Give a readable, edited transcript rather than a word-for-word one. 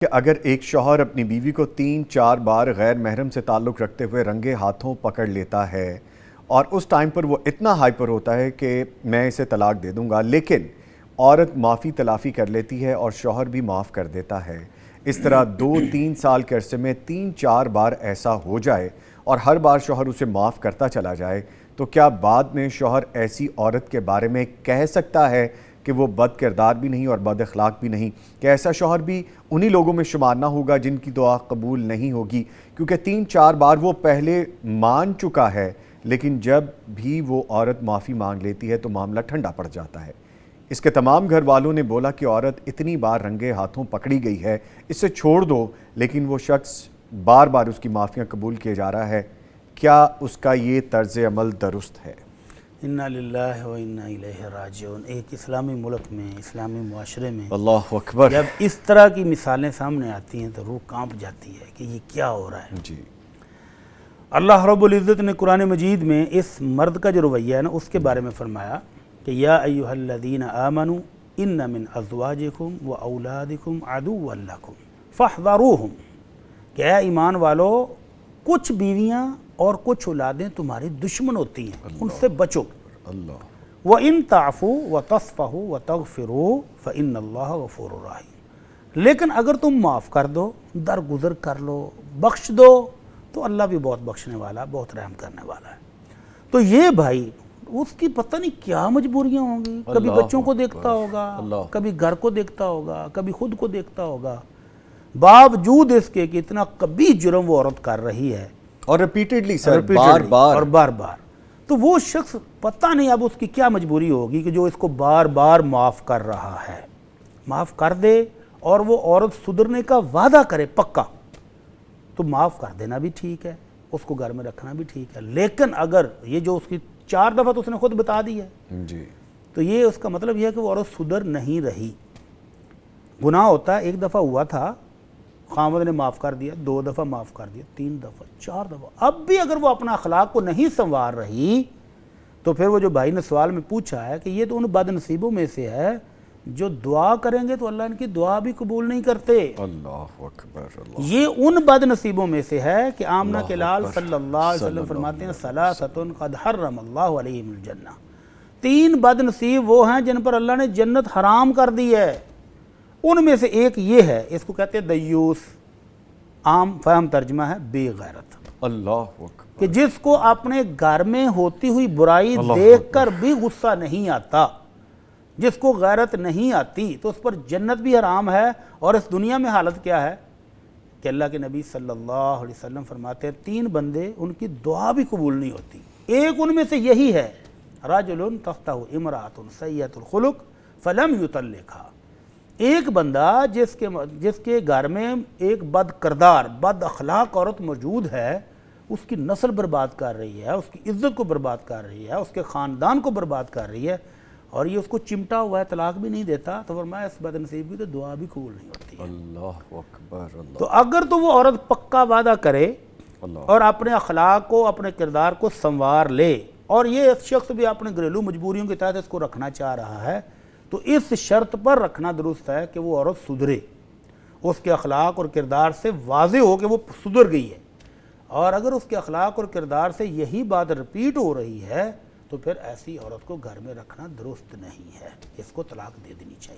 کہ اگر ایک شوہر اپنی بیوی کو 3-4 بار غیر محرم سے تعلق رکھتے ہوئے رنگے ہاتھوں پکڑ لیتا ہے اور اس ٹائم پر وہ اتنا ہائپر ہوتا ہے کہ میں اسے طلاق دے دوں گا، لیکن عورت معافی تلافی کر لیتی ہے اور شوہر بھی معاف کر دیتا ہے، اس طرح 2-3 سال کے عرصے میں 3-4 بار ایسا ہو جائے اور ہر بار شوہر اسے معاف کرتا چلا جائے، تو کیا بعد میں شوہر ایسی عورت کے بارے میں کہہ سکتا ہے کہ وہ بد کردار بھی نہیں اور بد اخلاق بھی نہیں؟ کہ ایسا شوہر بھی انہی لوگوں میں شمار نہ ہوگا جن کی دعا قبول نہیں ہوگی؟ کیونکہ 3-4 بار وہ پہلے مان چکا ہے، لیکن جب بھی وہ عورت معافی مانگ لیتی ہے تو معاملہ ٹھنڈا پڑ جاتا ہے۔ اس کے تمام گھر والوں نے بولا کہ عورت اتنی بار رنگے ہاتھوں پکڑی گئی ہے، اسے چھوڑ دو، لیکن وہ شخص بار بار اس کی معافیاں قبول کیے جا رہا ہے۔ کیا اس کا یہ طرز عمل درست ہے؟ انا للہ و انا الیہ راجعون۔ ایک اسلامی ملک میں، اسلامی معاشرے میں اللہ اکبر، جب اس طرح کی مثالیں سامنے آتی ہیں تو روح کانپ جاتی ہے کہ یہ کیا ہو رہا ہے۔ جی، اللہ رب العزت نے قرآن مجید میں اس مرد کا جو رویہ ہے نا اس کے بارے میں فرمایا کہ یا ایھا الذین آمنوا ان من ازواجکم و اولادکم عدوا لکم فاحذروہم، کہ اے ایمان والو، کچھ بیویاں اور کچھ اولادیں تمہاری دشمن ہوتی ہیں، ان سے بچو۔ اللہ، وَإِن تَعْفُوا وَتَصْفَحُوا وَتَغْفِرُوا فَإِنَّ اللَّهَ غَفُورٌ رَحِيمٌ، لیکن اگر تم معاف کر دو، درگزر کر لو، بخش دو، تو اللہ بھی بہت بخشنے والا، بہت رحم کرنے والا ہے۔ تو یہ بھائی اس کی پتہ نہیں کیا مجبوریاں ہوں گی، کبھی بچوں کو دیکھتا ہوگا، کبھی گھر کو دیکھتا ہوگا، کبھی خود کو دیکھتا ہوگا، باوجود اس کے کہ اتنا کبھی جرم وہ عورت کر رہی ہے اور ریپیٹڈلی سر، بار بار، تو وہ شخص پتہ نہیں اب اس کی کیا مجبوری ہوگی کہ جو اس کو بار بار معاف کر رہا ہے۔ معاف کر دے اور وہ عورت سدھرنے کا وعدہ کرے پکا، تو معاف کر دینا بھی ٹھیک ہے، اس کو گھر میں رکھنا بھی ٹھیک ہے، لیکن اگر یہ جو اس کی 4 دفعہ تو اس نے خود بتا دی ہے، جی، تو یہ اس کا مطلب یہ ہے کہ وہ عورت سدھر نہیں رہی۔ گناہ ہوتا ہے، 1 دفعہ ہوا تھا، خاوند نے معاف کر دیا، 2 دفعہ معاف کر دیا، 3 دفعہ، 4 دفعہ، اب بھی اگر وہ اپنا اخلاق کو نہیں سنوار رہی، تو پھر وہ جو بھائی نے سوال میں پوچھا ہے کہ یہ تو ان بد نصیبوں میں سے ہے جو دعا کریں گے تو اللہ ان کی دعا بھی قبول نہیں کرتے۔ اللہ اکبر، اللہ، یہ ان بد نصیبوں میں سے ہے کہ آمنہ کے لال صلی اللہ علیہ وسلم فرماتے ہیں ثلاثۃ قد حرم اللہ علیہم الجنہ، 3 بد نصیب وہ ہیں جن پر اللہ نے جنت حرام کر دی ہے۔ ان میں سے ایک یہ ہے، اس کو کہتے ہیں دیوس، عام فہم ترجمہ ہے بے غیرت، اللہ اکبر، کہ جس کو اپنے گھر میں ہوتی ہوئی برائی دیکھ کر بھی غصہ نہیں آتا، جس کو غیرت نہیں آتی، تو اس پر جنت بھی حرام ہے۔ اور اس دنیا میں حالت کیا ہے کہ اللہ کے نبی صلی اللہ علیہ وسلم فرماتے ہیں 3 بندے ان کی دعا بھی قبول نہیں ہوتی۔ ایک ان میں سے یہی ہے، رجل تحتہ امرأۃ سیئۃ الخلق فلم یطلقھا، ایک بندہ جس کے گھر میں ایک بد کردار، بد اخلاق عورت موجود ہے، اس کی نسل برباد کر رہی ہے، اس کی عزت کو برباد کر رہی ہے، اس کے خاندان کو برباد کر رہی ہے، اور یہ اس کو چمٹا ہوا ہے، طلاق بھی نہیں دیتا، تو فرمایا اس بد نصیب کی تو دعا بھی قبول نہیں ہوتی ہے۔ اللہ اکبر، اللہ، تو اگر تو وہ عورت پکا وعدہ کرے اللہ، اور اپنے اخلاق کو، اپنے کردار کو سنوار لے، اور یہ شخص بھی اپنے گھریلو مجبوریوں کے تحت اس کو رکھنا چاہ رہا ہے، تو اس شرط پر رکھنا درست ہے کہ وہ عورت سدھرے، اس کے اخلاق اور کردار سے واضح ہو کہ وہ سدھر گئی ہے۔ اور اگر اس کے اخلاق اور کردار سے یہی بات رپیٹ ہو رہی ہے تو پھر ایسی عورت کو گھر میں رکھنا درست نہیں ہے، اس کو طلاق دے دینی چاہیے۔